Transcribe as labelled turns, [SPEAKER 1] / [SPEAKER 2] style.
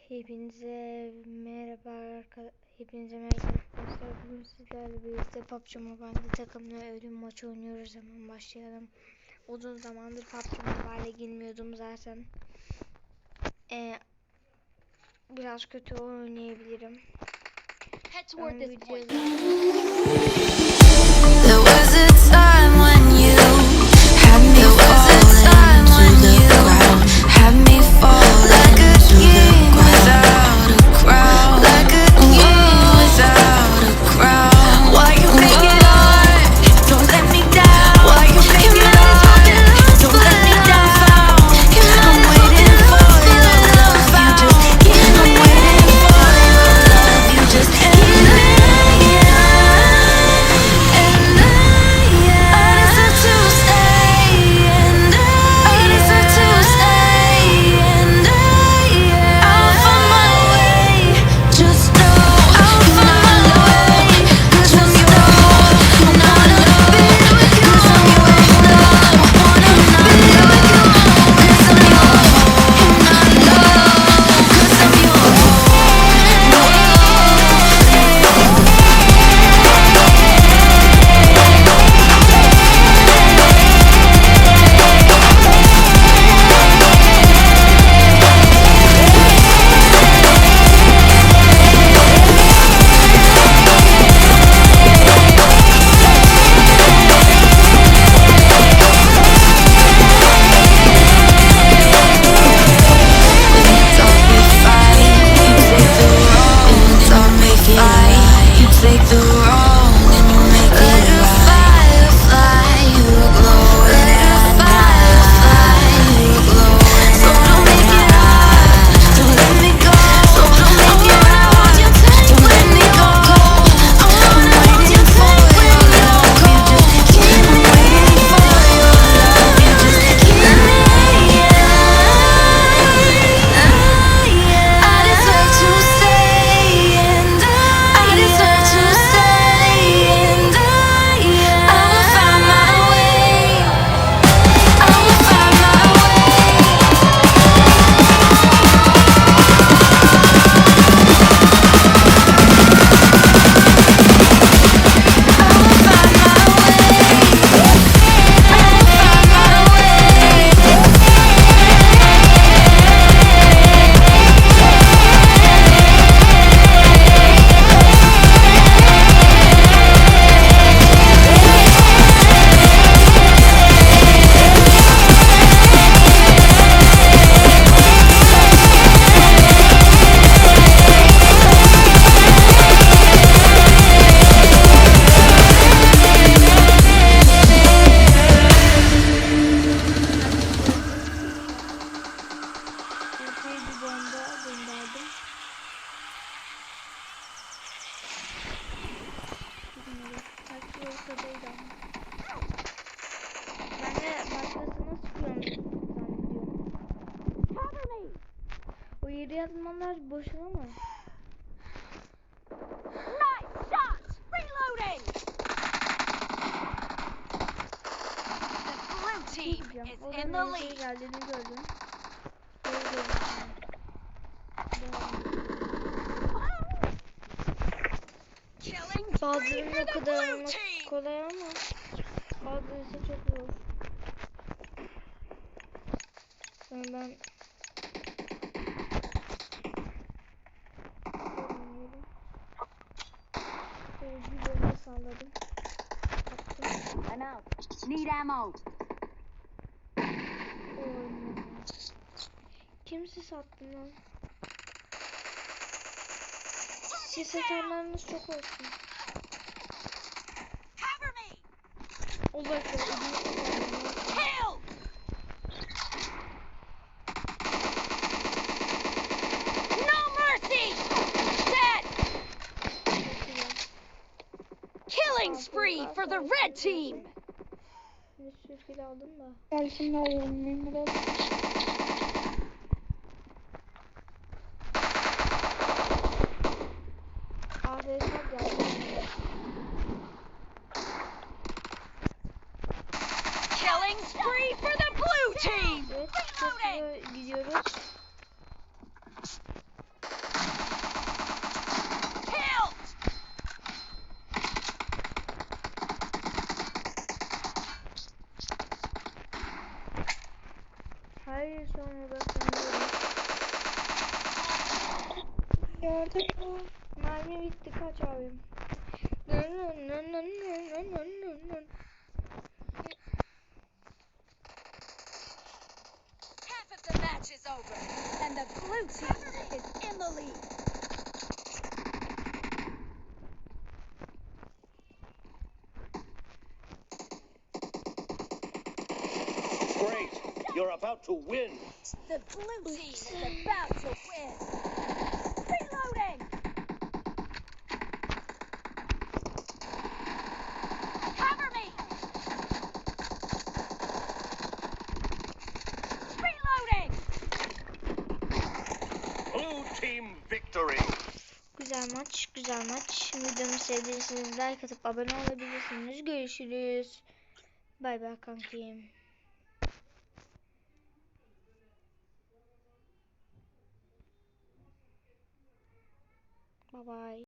[SPEAKER 1] Hepinize merhaba arkadaşlar. Bugün sizlerle birlikte PUBG Mobile'de takımla ölüm maçı oynuyoruz. Hemen başlayalım. Uzun zamandır PUBG Mobile'e girmiyordum zaten. Biraz kötü oynayabilirim.
[SPEAKER 2] There was a time when you had me falling to the ground, had me fall like a king without a crown, like a king without a crown. Why you make it hard? Don't let me down. Why you make it hard? Don't let me down. I'm waiting for your love. You just keep on waiting for your love. You just keep
[SPEAKER 1] O yeri yazmanlar boşuna mı?
[SPEAKER 3] Nice shot! Reloading! The blue team is in the lead.
[SPEAKER 1] Geldiğini gördüm. Bazılarının o kadar almak kolay ama bazıları ise çok zor. Ben bir bomba salladım.
[SPEAKER 3] I'm out. Need ammo.
[SPEAKER 1] Kimse sattı lan. Ses atanlarınız çok olsun.
[SPEAKER 3] Cover me.
[SPEAKER 1] Olur ki.
[SPEAKER 3] Kill. No mercy. Dead. Killing spree for the red team.
[SPEAKER 1] Bir sürü kill aldım da.
[SPEAKER 4] Gelsin alıyorum biraz.
[SPEAKER 3] Killing spree for the blue team.
[SPEAKER 1] Evet, çok gidiyoruz.
[SPEAKER 4] Nerede bu?
[SPEAKER 1] Mermi bitti, kaç abim.
[SPEAKER 3] Half of the match is over, and the blue team is in the lead.
[SPEAKER 5] Great! You're about to win!
[SPEAKER 3] The blue team is about to win. Reloading! Cover me! Reloading!
[SPEAKER 5] Blue team victory!
[SPEAKER 1] Güzel maç, güzel maç. Videomu sevdiyseniz like atıp abone olabilirsiniz. Görüşürüz. Bay bay kankim. Bye bye.